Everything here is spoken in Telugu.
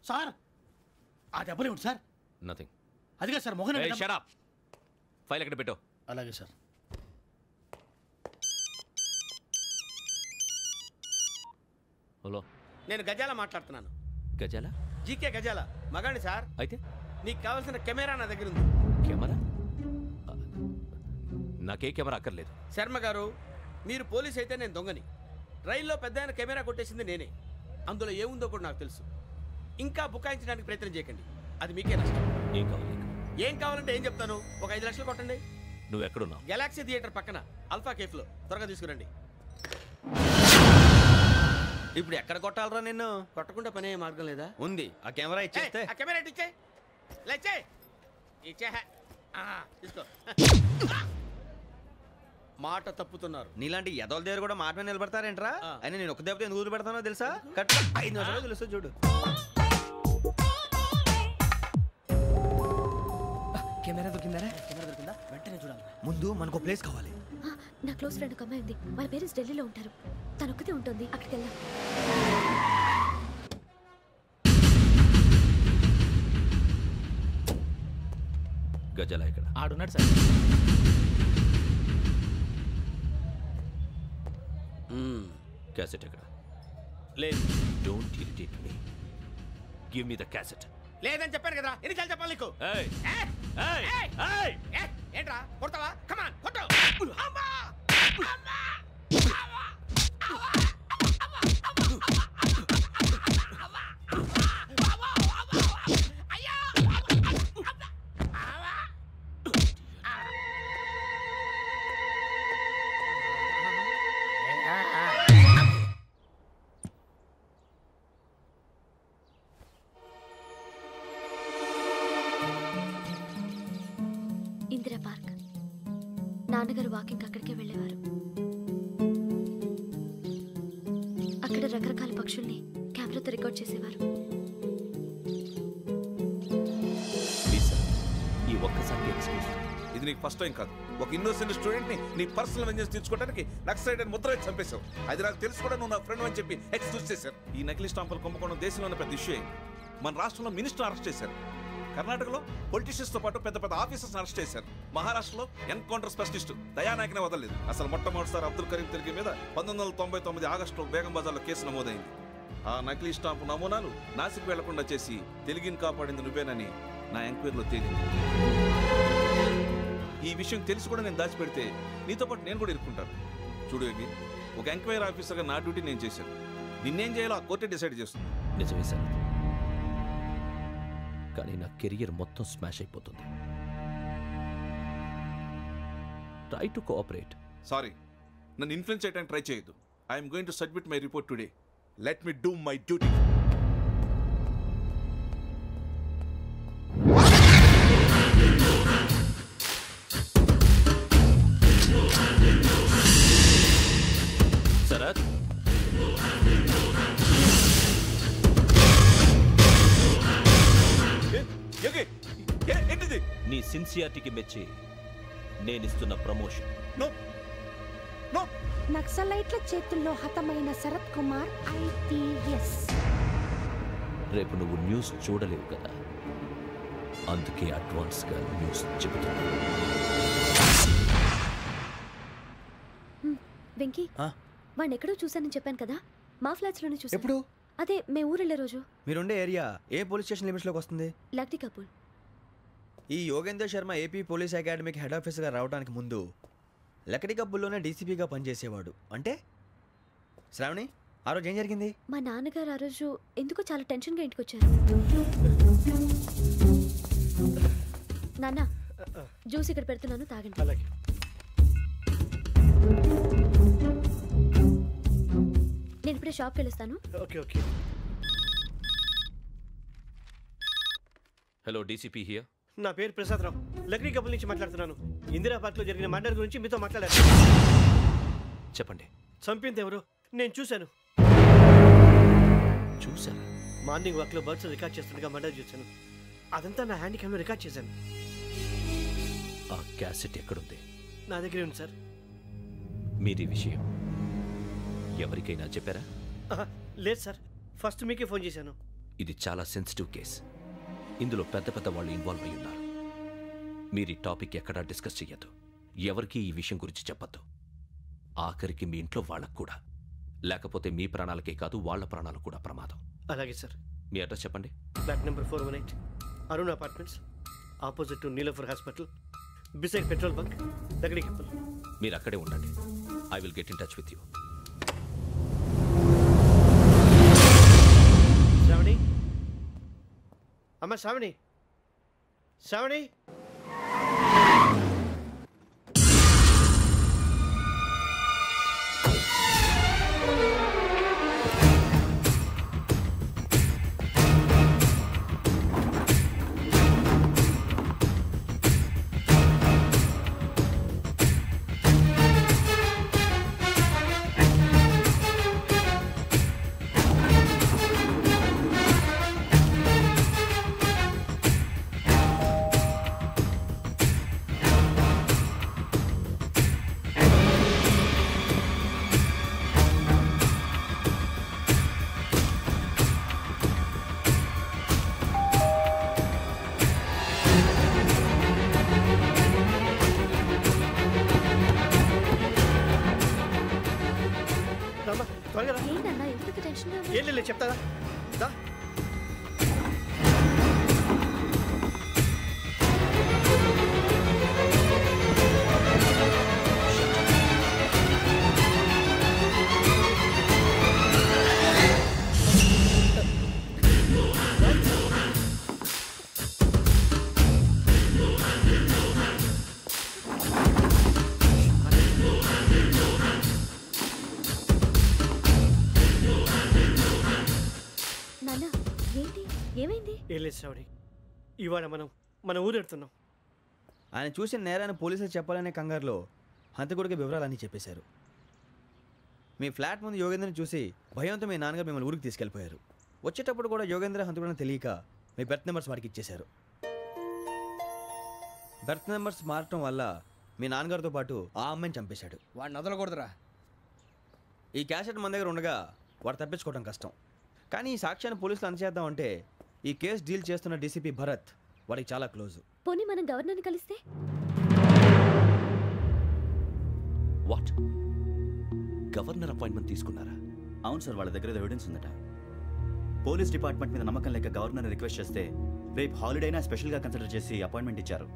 సార్ ఆ దెబ్బలేమిటి సార్? నథింగ్. అదిగా sir Mohan. Shut up. File ఎక్కడ పెట్టు. అలాగే సార్. హలో, నేను గజాల మాట్లాడుతున్నాను. గజాల? జీకే గజాల మగాండి సార్. అయితే నీకు కావాల్సిన కెమెరా నా దగ్గర ఉంది. కెమెరా? నాకే కెమెరా అక్కర్లేదు. శర్మ గారు, మీరు పోలీస్ అయితే నేను దొంగని. రైల్లో పెద్ద ఆయన కెమెరా కొట్టేసింది నేనే. అందులో ఏముందో కూడా నాకు తెలుసు. ఇంకా బుకాయించడానికి ప్రయత్నం చేయకండి, అది మీకే నష్టం. ఏం కావాలి? ఏం కావాలంటే ఏం చెప్తాను. ఒక 5 లక్షలు కొట్టండి. నువ్వు ఎక్కడున్నావు? గెలాక్సీ థియేటర్ పక్కన అల్ఫా కేఫ్లో. త్వరగా తీసుకురండి. ఇప్పుడు ఎక్కడ కొట్టాలరా నిన్ను? కొట్టకుండా పనే మార్గం లేదా? ఉంది. ఆ కెమెరా ఇచ్చేస్తే. ఆ కెమెరా ఇచ్చే లేచే ఇచ్చే తీసుకో. మాట తప్పుతున్నారు. నీలాంటి ఎదల దగ్గర కూడా మాట మీద నిలబడతారేంట్రా? అయినా నేను ఒక దెబ్బతో ఎందుకు పెడతానో తెలుసా? కట్ 5 నిమిషాలు తెలుసు చూడు. కెమెరా దొరికిందా? వెంటనే చూడాలి. ముందు మనకు ప్లేస్ కావాలి. నా క్లోజ్ ఫ్రెండ్ ఒక అమ్మాయి ఉంది. వాళ్ళ పేరెంట్స్ ఢిల్లీలో ఉంటారు. తను ఒక్కతే ఉంటుంది. అక్కడికి వెళ్దాం. గజాల ఇక్కడ ఆడున్నాడు సార్. క్యాసెట్ ఎక్కడ? లేదు. Don't irritate me. Give me the cassette. లేదని చెప్పాను కదా, ఎన్నిసార్లు చెప్పాలి నీకు? ఏంట్రా కొడతావా? కమాన్ కొట్టు. ఇందిరా పార్క్. నాన్నగారు వాకింగ్ అక్కడికే వెళ్ళేవారు. అక్కడ రకరకాల పక్షుల్ని కెమెరాతో రికార్డ్ చేసేవారు. ఈ ఒక్కసారి ఎక్స్క్యూజ్. ఇది నీకు ఫస్ట్ టైం కాదు. ఒక ఇన్నోసెంట్ స్టూడెంట్ ని నీ పర్సనల్ వెంజెన్స్ తీర్చుకోవడానికి నక్సలైట్ అని ముద్ర వేసి చంపేశావు. అది నాకు తెలుసు కూడా నువ్వు నా ఫ్రెండ్ అని చెప్పి ఎక్స్క్యూజ్ చేశారు. ఈ నకిలీ స్టాంపులు కుంభకోణం దేశంలో ఉన్న పెద్ద ఇష్యూ అయింది. మన రాష్ట్రంలో మినిస్టర్ అరెస్ట్ చేశారు. కర్ణాటకలో పొలిటీషియన్స్ తో పాటు పెద్ద పెద్ద ఆఫీసర్స్ అరెస్ట్ చేశారు. మహారాష్ట్రలో ఎన్కౌంటర్ స్పెషలిస్ట్ దయానాయకనే వదలలేదు. అసలు మొట్టమొదటిసారి అబ్దుల్ కరీం తిరిగి మీద 1999 ఆగస్టులో బేగం బజార్లో కేసు నమోదైంది. ఆ నకిలీ స్టాంపు నమూనాలు నాసిక్ వెళ్లకుండా చేసి తెలుగుని కాపాడింది నువ్వేనని నా ఎంక్వైరీలో తేలింది. ఈ విషయం తెలిసి కూడా నేను దాచిపెడితే నీతో పాటు నేను కూడా ఇరుక్కుంటాను. చూడు యోగి, ఒక ఎంక్వైరీ ఆఫీసర్గా నా డ్యూటీ నేను చేశాను. నిన్నేం చేయాలో ఆ కోర్టే డిసైడ్ చేస్తుంది. నిజమే సార్, కానీ నా కెరియర్ మొత్తం స్మాష్ అయిపోతుంది. Try to cooperate. సారీ, నన్ను ఇన్ఫ్లుయెన్స్ చేయడానికి ట్రై చేయొద్దు. I'm going to submit my report today. Let me do my duty. Sharath, నీ సిన్సియారిటీకి మెచ్చి నేనిస్తున్న ప్రమోషన్. నక్సలైట్ల చేతుల్లో హతమైన శరత్ కుమార్ IPS. రేపు నువ్వు న్యూస్ చూడలేవు కదా, అందుకే అడ్వాన్స్ గా న్యూస్ చెబుతున్నా. వెంకీ, వాడిని ఎక్కడో చూశానని చెప్పాను కదా, మా ఫ్లాట్స్ లోనే చూసాను. ఎప్పుడు? అదే మేము ఊరెళ్ళే రోజు. మీరుండే ఏరియా ఏ పోలీస్ స్టేషన్ లిమిట్స్ లోకి వస్తుంది? లక్టీ కపూల్. ఈ యోగేందర్ శర్మ ఏపీ పోలీస్ అకాడమీకి హెడ్ ఆఫీసర్గా రావడానికి ముందు లకడి కబ్బుల్లోనే డీసీపీగా పనిచేసేవాడు. అంటే శ్రావణి, ఆ రోజు ఏం జరిగింది? మా నాన్నగారు ఆ రోజు ఎందుకో చాలా టెన్షన్గా ఇంటికి వచ్చారు. నాన్న, జ్యూస్ ఇక్కడ పెడుతున్నాను, తాగండి. అలాగే. నేను ఇప్పుడే షాప్కి వెళ్ళొస్తాను. Okay okay. Hello, DCP here. నా పేరు ప్రసాదరావు, లక్డీ కపుల్ నుంచి మాట్లాడుతున్నాను. ఇందిరా పార్క్ లో జరిగిన మర్డర్ గురించి మీతో మాట్లాడారు. చెప్పండి. చంపింది ఎవరు? నేను చూశాను. చూసారా? మార్నింగ్ వాక్ లో బర్డ్స్ రికార్డ్ చేస్తుండగా మర్డర్ చూశాను. అదంతా నా హ్యాండ్ క్యామ్ లో రికార్డ్ చేశాను. ఆ క్యాసెట్ ఎక్కడుంది? నా దగ్గరే ఉంది సార్. మీది విషయం ఎవరికైనా చెప్పారా? లేదు సార్, ఫస్ట్ మీకే ఫోన్ చేశాను. ఇది చాలా సెన్సిటివ్ కేస్. ఇందులో పెద్ద పెద్ద వాళ్ళు ఇన్వాల్వ్ అయి ఉన్నారు. మీరు ఈ టాపిక్ ఎక్కడా డిస్కస్ చెయ్యొద్దు. ఎవరికీ ఈ విషయం గురించి చెప్పొద్దు. ఆఖరికి మీ ఇంట్లో వాళ్ళకు కూడా. లేకపోతే మీ ప్రాణాలకే కాదు, వాళ్ళ ప్రాణాలు కూడా ప్రమాదం. అలాగే సార్. మీ అడ్రస్ చెప్పండి. Flat number 418, Arun apartments, opposite to Niloufer hospital, beside petrol bunk, Lakdikapul. మీరు అక్కడే ఉండండి. I will get in touch with you. Shravani, అమ్మ శ్రావణి, శ్రావణి. ఏంటన్నా ఎందుకు టెన్షన్? ఏం లేదు, చెప్తాదా? దా. ఏం లేదు శ్రావణి, ఇవాళ మన ఊరెడుతున్నాం. ఆయన చూసిన నేరాన్ని పోలీసులు చెప్పాలనే కంగారులో హంతకుడికి వివరాలన్నీ చెప్పేశారు. మీ ఫ్లాట్ ముందు యోగేంద్రని చూసి భయంతో మీ నాన్నగారు మిమ్మల్ని ఊరికి తీసుకెళ్ళిపోయారు. వచ్చేటప్పుడు కూడా యోగేంద్ర హంతకుడని తెలియక మీ బెర్త్ నెంబర్స్ వాడికి ఇచ్చేశారు. బెర్త్ నెంబర్స్ మారటం వల్ల మీ నాన్నగారితో పాటు ఆ అమ్మాయిని చంపేశాడు. వాడిని వదలకూడదురా. ఈ క్యాసెట్ మన దగ్గర ఉండగా వాడు తప్పించుకోవడం కష్టం. కానీ ఈ సాక్ష్యాన్ని పోలీసులు అందజేద్దామంటే ఈ కేసు డీల్ చేస్తున్న డీసీపీ భరత్ వాడికి చాలా క్లోజు. పోనీ మనం గవర్నర్ని కలిస్తే? వాట్? గవర్నర్ అపాయింట్మెంట్ తీసుకున్నారా? అవును సార్, వాళ్ళ దగ్గర ఎవిడెన్స్ ఉందట. పోలీస్ డిపార్ట్మెంట్ మీద నమ్మకం లేక గవర్నర్ రిక్వెస్ట్ చేస్తే రేపు హాలిడేనా స్పెషల్గా కన్సిడర్ చేసి అపాయింట్మెంట్ ఇచ్చారు.